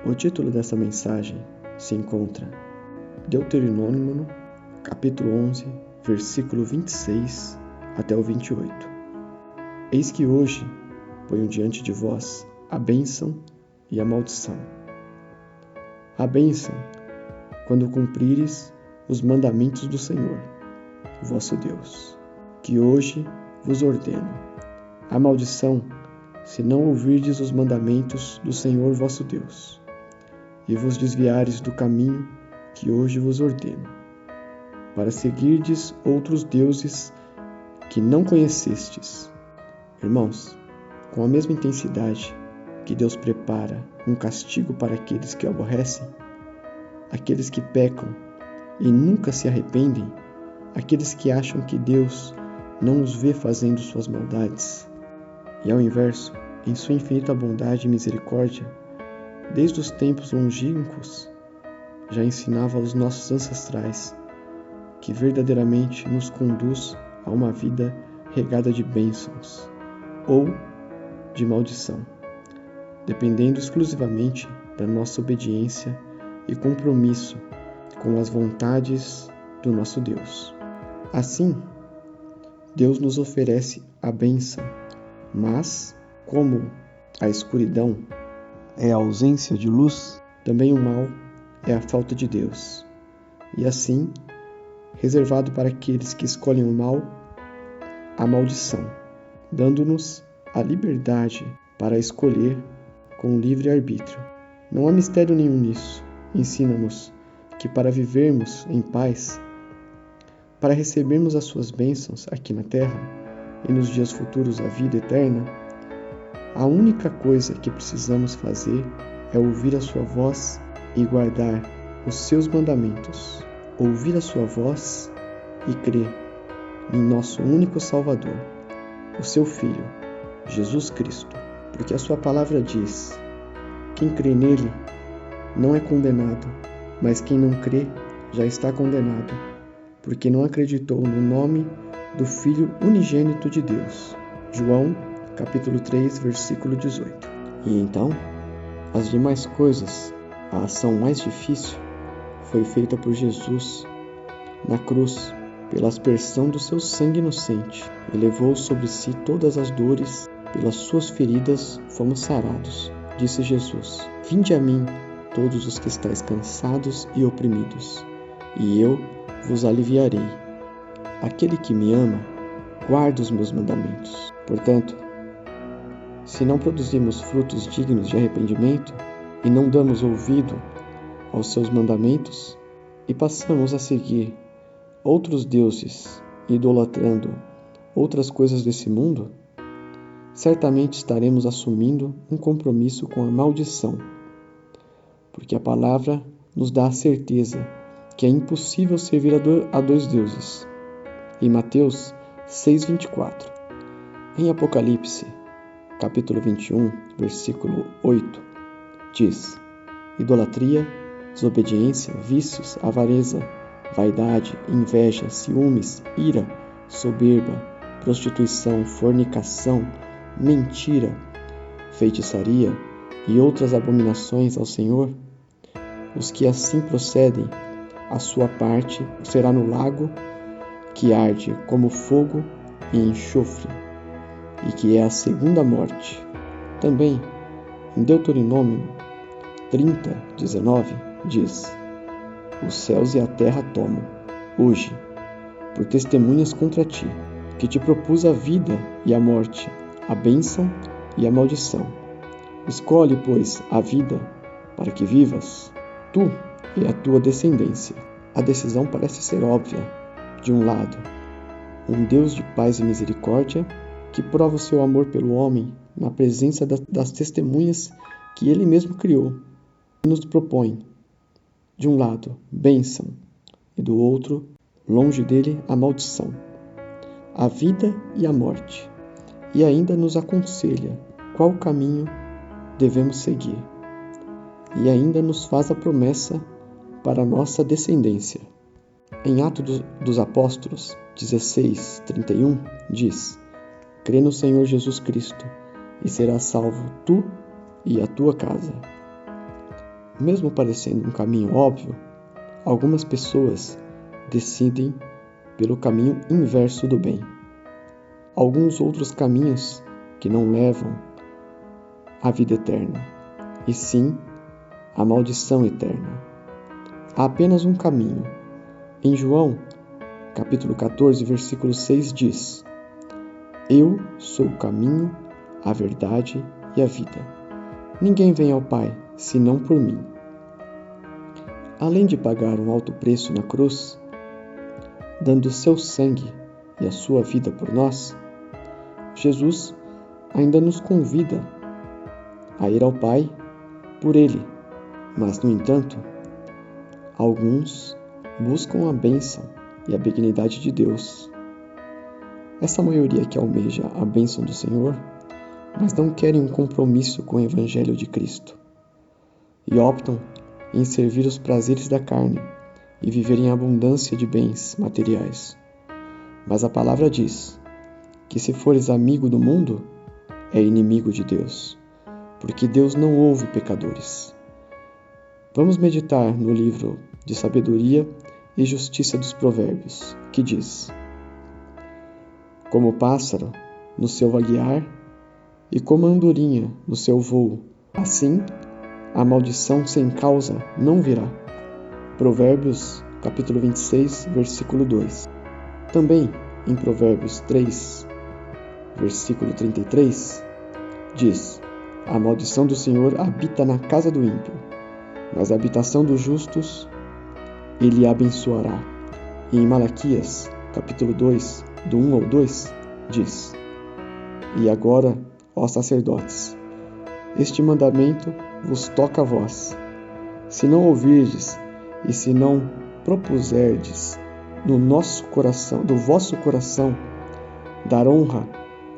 O título dessa mensagem se encontra Deuteronômio, capítulo 11, versículo 26 até o 28. Eis que hoje ponho diante de vós a bênção e a maldição. A bênção, quando cumprires os mandamentos do Senhor, vosso Deus, que hoje vos ordeno. A maldição, se não ouvirdes os mandamentos do Senhor vosso Deus, e vos desviares do caminho que hoje vos ordeno, para seguirdes outros deuses que não conhecestes. Irmãos, com a mesma intensidade que Deus prepara um castigo para aqueles que o aborrecem, aqueles que pecam e nunca se arrependem, aqueles que acham que Deus não os vê fazendo suas maldades, e ao inverso, em sua infinita bondade e misericórdia, desde os tempos longínquos, já ensinava aos nossos ancestrais que verdadeiramente nos conduz a uma vida regada de bênçãos ou de maldição, dependendo exclusivamente da nossa obediência e compromisso com as vontades do nosso Deus. Assim, Deus nos oferece a bênção, mas, como a escuridão é a ausência de luz, também o mal é a falta de Deus. E assim, reservado para aqueles que escolhem o mal, a maldição, dando-nos a liberdade para escolher com livre-arbítrio. Não há mistério nenhum nisso. Ensina-nos que para vivermos em paz, para recebermos as suas bênçãos aqui na terra e nos dias futuros a vida eterna, a única coisa que precisamos fazer é ouvir a sua voz e guardar os seus mandamentos. Ouvir a sua voz e crer em nosso único Salvador, o seu Filho, Jesus Cristo. Porque a sua palavra diz: quem crê nele não é condenado, mas quem não crê já está condenado, porque não acreditou no nome do Filho unigênito de Deus. João capítulo 3, versículo 18. E então, as demais coisas, a ação mais difícil, foi feita por Jesus na cruz, pela aspersão do seu sangue inocente, e levou sobre si todas as dores, pelas suas feridas fomos sarados. Disse Jesus: vinde a mim, todos os que estáis cansados e oprimidos, e eu vos aliviarei. Aquele que me ama, guarda os meus mandamentos. Portanto, se não produzimos frutos dignos de arrependimento e não damos ouvido aos seus mandamentos e passamos a seguir outros deuses, idolatrando outras coisas desse mundo, certamente estaremos assumindo um compromisso com a maldição, porque a palavra nos dá a certeza que é impossível servir a dois deuses. Em Mateus 6:24. Em Apocalipse capítulo 21, versículo 8, diz: idolatria, desobediência, vícios, avareza, vaidade, inveja, ciúmes, ira, soberba, prostituição, fornicação, mentira, feitiçaria e outras abominações ao Senhor. Os que assim procedem, a sua parte será no lago que arde como fogo e enxofre, e que é a segunda morte. Também, em Deuteronômio 30:19, diz: os céus e a terra tomam, hoje, por testemunhas contra ti, que te propus a vida e a morte, a bênção e a maldição. Escolhe, pois, a vida, para que vivas, tu e a tua descendência. A decisão parece ser óbvia. De um lado, um Deus de paz e misericórdia, que prova o seu amor pelo homem na presença das testemunhas que ele mesmo criou, e nos propõe, de um lado, bênção, e do outro, longe dele, a maldição, a vida e a morte, e ainda nos aconselha qual caminho devemos seguir, e ainda nos faz a promessa para a nossa descendência. Em Atos dos Apóstolos 16:31, diz: crê no Senhor Jesus Cristo, e serás salvo tu e a tua casa. Mesmo parecendo um caminho óbvio, algumas pessoas decidem pelo caminho inverso do bem. Alguns outros caminhos que não levam à vida eterna, e sim à maldição eterna. Há apenas um caminho. Em João, capítulo 14, versículo 6 diz: Eu sou o caminho, a verdade e a vida. Ninguém vem ao Pai, senão por mim. Além de pagar um alto preço na cruz, dando o seu sangue e a sua vida por nós, Jesus ainda nos convida a ir ao Pai por Ele. Mas, no entanto, alguns buscam a bênção e a benignidade de Deus. Essa maioria que almeja a bênção do Senhor, mas não querem um compromisso com o Evangelho de Cristo e optam em servir os prazeres da carne e viver em abundância de bens materiais. Mas a palavra diz que se fores amigo do mundo, é inimigo de Deus, porque Deus não ouve pecadores. Vamos meditar no livro de sabedoria e justiça dos Provérbios, que diz: Como o pássaro no seu vaguear e como a andorinha no seu voo, assim a maldição sem causa não virá. Provérbios, capítulo 26, versículo 2. Também em Provérbios 3, versículo 33, diz: A maldição do Senhor habita na casa do ímpio, mas a habitação dos justos ele abençoará. E em Malaquias, capítulo 2, do 1 ao 2, diz: E agora, ó sacerdotes, este mandamento vos toca a vós. Se não ouvirdes e se não propuserdes no vosso coração dar honra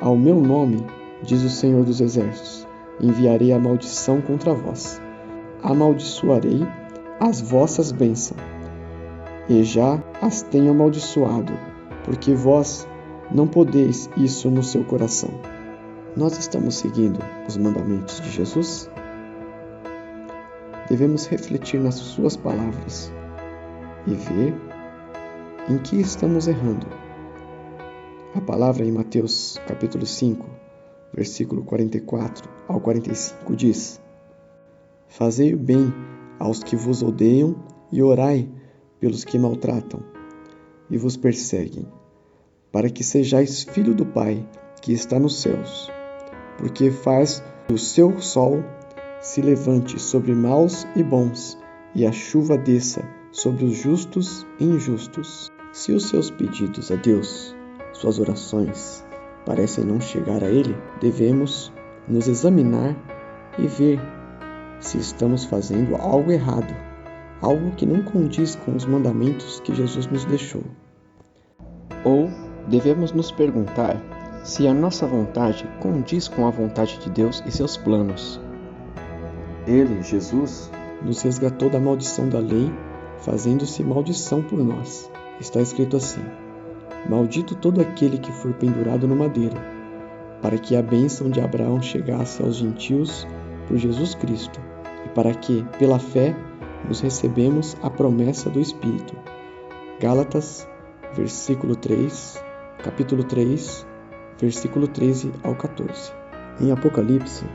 ao meu nome, diz o Senhor dos Exércitos, enviarei a maldição contra vós. Amaldiçoarei as vossas bênçãos, e já as tenho amaldiçoado, porque vós não podeis isso no seu coração. Nós estamos seguindo os mandamentos de Jesus? Devemos refletir nas suas palavras e ver em que estamos errando. A palavra em Mateus capítulo 5, versículo 44 ao 45 diz: Fazei o bem aos que vos odeiam e orai pelos que maltratam e vos perseguem, para que sejais filho do Pai que está nos céus, porque faz o seu sol se levante sobre maus e bons, e a chuva desça sobre os justos e injustos. Se os seus pedidos a Deus, suas orações, parecem não chegar a Ele, devemos nos examinar e ver se estamos fazendo algo errado, algo que não condiz com os mandamentos que Jesus nos deixou. Ou devemos nos perguntar se a nossa vontade condiz com a vontade de Deus e seus planos. Ele, Jesus, nos resgatou da maldição da lei, fazendo-se maldição por nós. Está escrito assim: Maldito todo aquele que for pendurado no madeiro, para que a bênção de Abraão chegasse aos gentios por Jesus Cristo, e para que, pela fé, nos recebemos a promessa do Espírito. Gálatas, capítulo 3, versículo 13 ao 14. Em Apocalipse,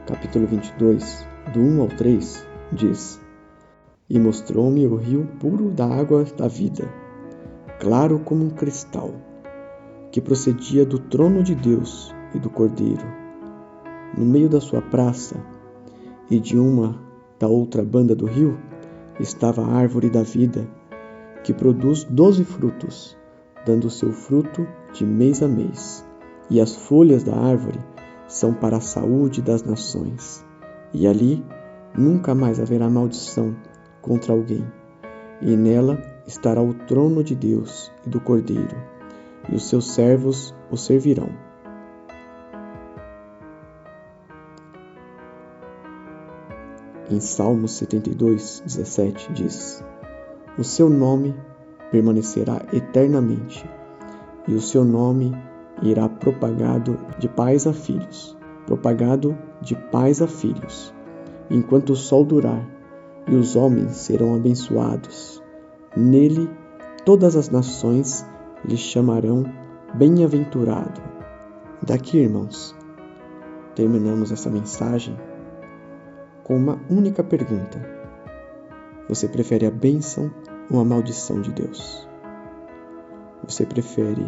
capítulo 22, do 1 ao 3, diz: E mostrou-me o rio puro da água da vida, claro como um cristal, que procedia do trono de Deus e do Cordeiro. No meio da sua praça e de uma da outra banda do rio estava a árvore da vida, que produz 12 frutos, dando o seu fruto de mês a mês. E as folhas da árvore são para a saúde das nações. E ali nunca mais haverá maldição contra alguém. E nela estará o trono de Deus e do Cordeiro, e os seus servos o servirão. Em Salmos 72, 17 diz: O seu nome permanecerá eternamente, e o seu nome irá propagado de pais a filhos, enquanto o sol durar, e os homens serão abençoados. Nele todas as nações lhe chamarão bem-aventurado. Daqui, irmãos, terminamos essa mensagem com uma única pergunta: você prefere a bênção ou a maldição de Deus? Você prefere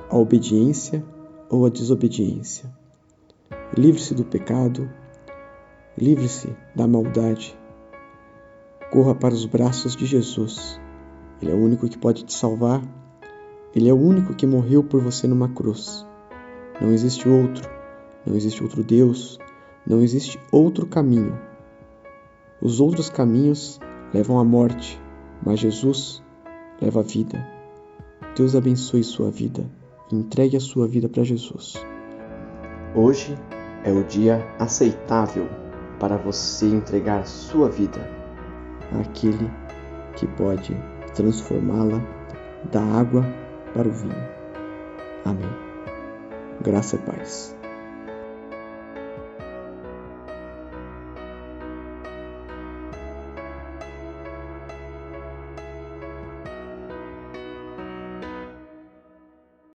a obediência ou a desobediência? Livre-se do pecado, livre-se da maldade. Corra para os braços de Jesus. Ele é o único que pode te salvar. Ele é o único que morreu por você numa cruz. Não existe outro. Não existe outro Deus. Não existe outro caminho. Os outros caminhos levam à morte, mas Jesus leva a vida. Deus abençoe sua vida e entregue a sua vida para Jesus. Hoje é o dia aceitável para você entregar sua vida àquele que pode transformá-la da água para o vinho. Amém. Graça e paz.